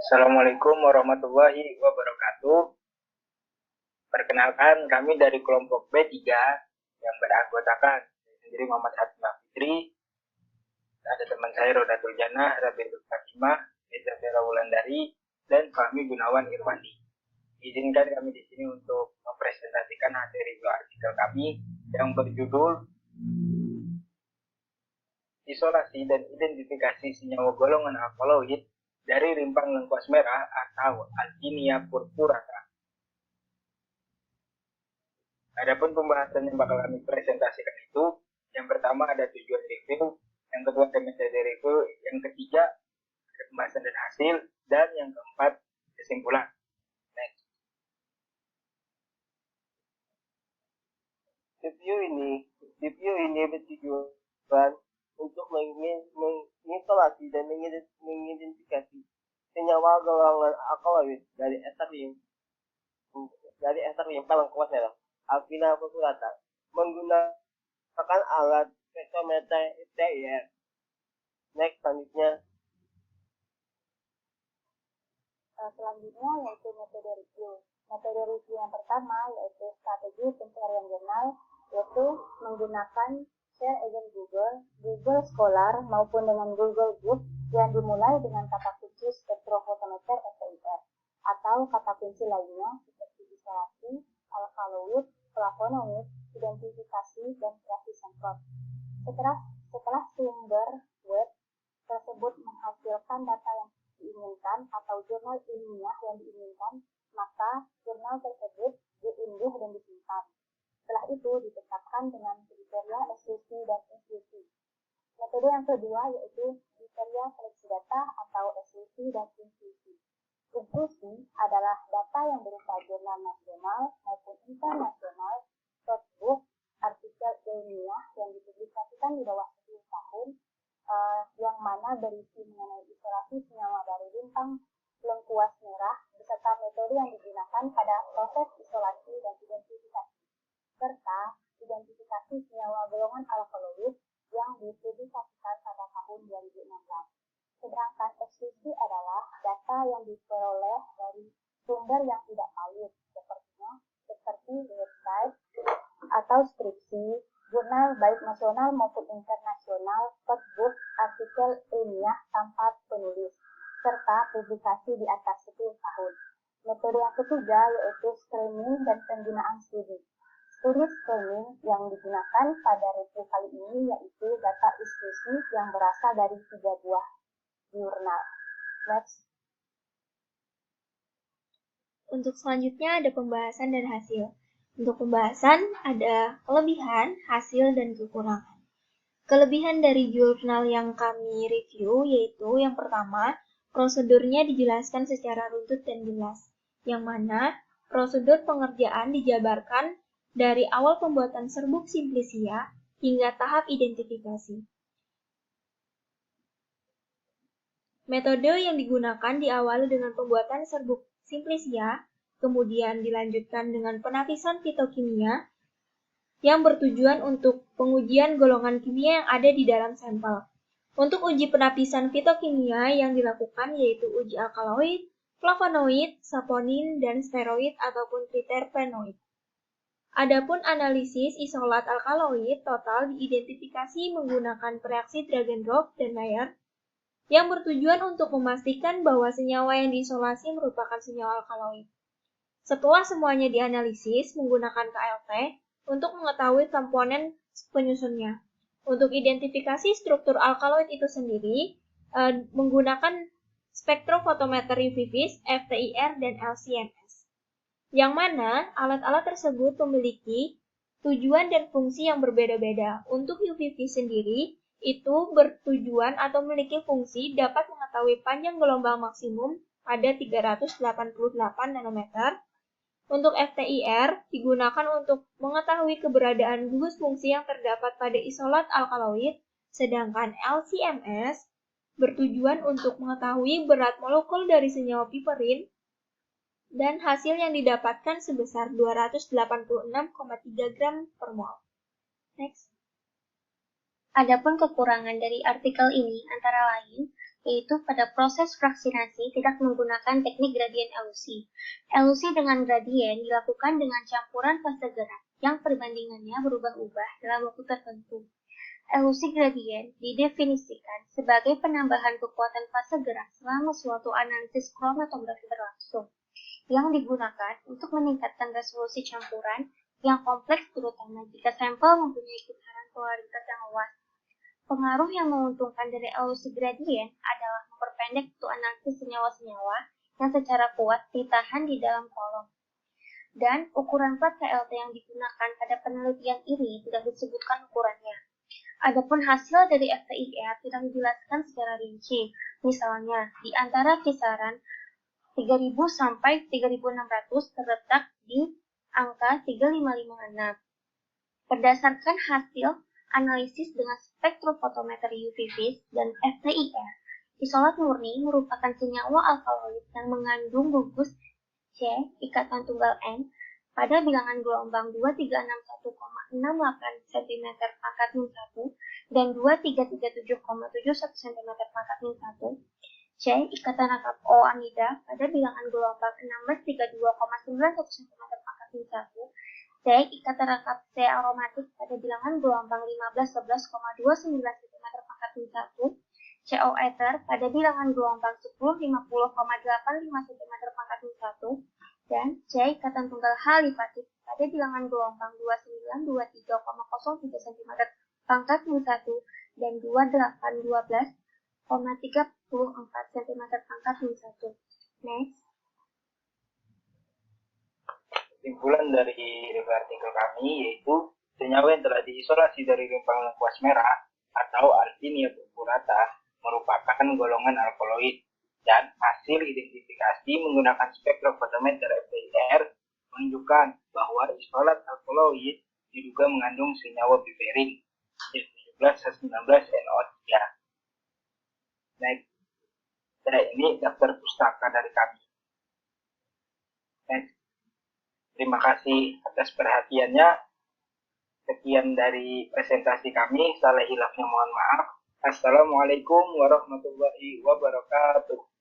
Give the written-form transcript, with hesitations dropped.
Assalamualaikum warahmatullahi wabarakatuh. Perkenalkan, kami dari kelompok B3 yang beranggotakan saya sendiri Muhammad Hatimah Fitri, ada teman saya Rodatul Jannah, Rabiul Fatimah, Izabela Wulandari, dan Fahmi Gunawan Irwandi. Izinkan kami di sini untuk mempresentasikan hasil review artikel kami yang berjudul Isolasi dan Identifikasi Senyawa Golongan Alkaloid dari rimpang lengkuas merah atau Alginia purpurata. Adapun pembahasan yang bakal kami presentasikan itu, yang pertama ada tujuan review, yang kedua ada metode review, yang ketiga ada pembahasan dan hasil, dan yang keempat kesimpulan. Next. Review ini bertujuan untuk mengisolasi dan mengidentifikasi senyawa golongan alkaloid dari ester rimpang lengkuas merah Alginia purpurata menggunakan alat spektrometer FTIR. Next, selanjutnya yaitu metode review. Metode review yang pertama yaitu strategi pencarian jurnal, yaitu menggunakan share agent Google Scholar maupun dengan Google Book yang dimulai dengan kata kunci spektrofotometer FTIR atau kata kunci lainnya seperti isolasi, alkaloid, flavonoid, identifikasi, dan kreasi sampel. Setelah sumber web tersebut menghasilkan data yang diinginkan atau jurnal ilmiah yang diinginkan, maka jurnal tersebut diunduh dan disimpan. Setelah itu ditetapkan dengan kriteria eksklusi dan inklusi. Metode yang kedua yaitu kriteria seleksi data atau eksklusi dan inklusi. Inklusi adalah data yang berupa jurnal nasional maupun internasional, textbook, artikel ilmiah yang dipublikasikan di bawah 10 tahun, yang mana berisi mengenai isolasi senyawa dari rimpang lengkuas merah beserta metode yang digunakan pada proses isolasi dan identifikasi, serta identifikasi senyawa golongan alkaloid yang dipublikasikan pada tahun 2016. Sedangkan eksklusi adalah data yang diperoleh dari sumber yang tidak valid, seperti website atau skripsi, jurnal baik nasional maupun internasional, textbook, artikel ilmiah tanpa penulis, serta publikasi di atas 10 tahun. Metode yang ketiga yaitu screening dan penggunaan studi. Studi screening yang digunakan pada review kali ini yaitu data eksklusi yang berasal dari 3 buah jurnal. Next. Untuk selanjutnya ada pembahasan dan hasil. Untuk pembahasan ada kelebihan, hasil, dan kekurangan. Kelebihan dari jurnal yang kami review yaitu yang pertama, prosedurnya dijelaskan secara runtut dan jelas, yang mana prosedur pengerjaan dijabarkan dari awal pembuatan serbuk simplisia hingga tahap identifikasi. Metode yang digunakan diawali dengan pembuatan serbuk simplisia, kemudian dilanjutkan dengan penapisan fitokimia yang bertujuan untuk pengujian golongan kimia yang ada di dalam sampel. Untuk uji penapisan fitokimia yang dilakukan yaitu uji alkaloid, flavonoid, saponin, dan steroid ataupun triterpenoid. Adapun analisis isolat alkaloid total diidentifikasi menggunakan reaksi Dragendorf dan Mayer yang bertujuan untuk memastikan bahwa senyawa yang diisolasi merupakan senyawa alkaloid. Setelah semuanya dianalisis menggunakan KLT untuk mengetahui komponen penyusunnya. Untuk identifikasi struktur alkaloid itu sendiri menggunakan spektrofotometer UV-Vis, FTIR, dan LC-MS. Yang mana alat-alat tersebut memiliki tujuan dan fungsi yang berbeda-beda. Untuk UV-Vis sendiri, itu bertujuan atau memiliki fungsi dapat mengetahui panjang gelombang maksimum pada 388 nanometer. Untuk FTIR digunakan untuk mengetahui keberadaan gugus fungsi yang terdapat pada isolat alkaloid, sedangkan LC-MS bertujuan untuk mengetahui berat molekul dari senyawa piperin dan hasil yang didapatkan sebesar 286,3 gram per mol. Next. Adapun kekurangan dari artikel ini antara lain yaitu pada proses fraksinasi tidak menggunakan teknik gradien elusi. Elusi dengan gradien dilakukan dengan campuran fase gerak yang perbandingannya berubah-ubah dalam waktu tertentu. Elusi gradien didefinisikan sebagai penambahan kekuatan fase gerak selama suatu analisis kromatografi berlangsung, yang digunakan untuk meningkatkan resolusi campuran yang kompleks terutama jika sampel mempunyai kisaran polaritas yang luas. Pengaruh yang menguntungkan dari elusi gradien adalah memperpendek waktu analisis senyawa-senyawa yang secara kuat ditahan di dalam kolom. Dan ukuran plat KLT yang digunakan pada penelitian ini tidak disebutkan ukurannya. Adapun hasil dari FTIR tidak dijelaskan secara rinci, misalnya di antara kisaran 3.000 sampai 3.600 terletak di angka 3556. Berdasarkan hasil analisis dengan spektrofotometri UV vis dan FTIR, isolat murni merupakan senyawa alkaloid yang mengandung gugus C ikatan tunggal N pada bilangan gelombang 2361,68 cm pangkat min 1 dan 2337,71 cm pangkat min 1. C ikatan rangkap O amida pada bilangan gelombang 1632,91 cm pangkat min 1. C ikatan rangkap C aromatik pada bilangan gelombang 1511,29 cm pangkat min 1. CO ether pada bilangan gelombang 1050,85 cm pangkat min 1. Dan C ikatan tunggal H lipatit pada bilangan gelombang 2923,03 cm pangkat min 1 dan 2812,34 cm pangkat min 1. Next. Kesimpulan dari review artikel kami yaitu senyawa yang telah diisolasi dari rimpang lengkuas merah atau Alpinia purpurata merupakan golongan alkaloid, dan hasil identifikasi menggunakan spektrofotometer FTIR menunjukkan bahwa isolat alkaloid diduga mengandung senyawa piperin C17H19NO3. Next. Nah, ini daftar pustaka dari kami. Next. Terima kasih atas perhatiannya. Sekian dari presentasi kami. Salah hilafnya mohon maaf. Assalamualaikum warahmatullahi wabarakatuh.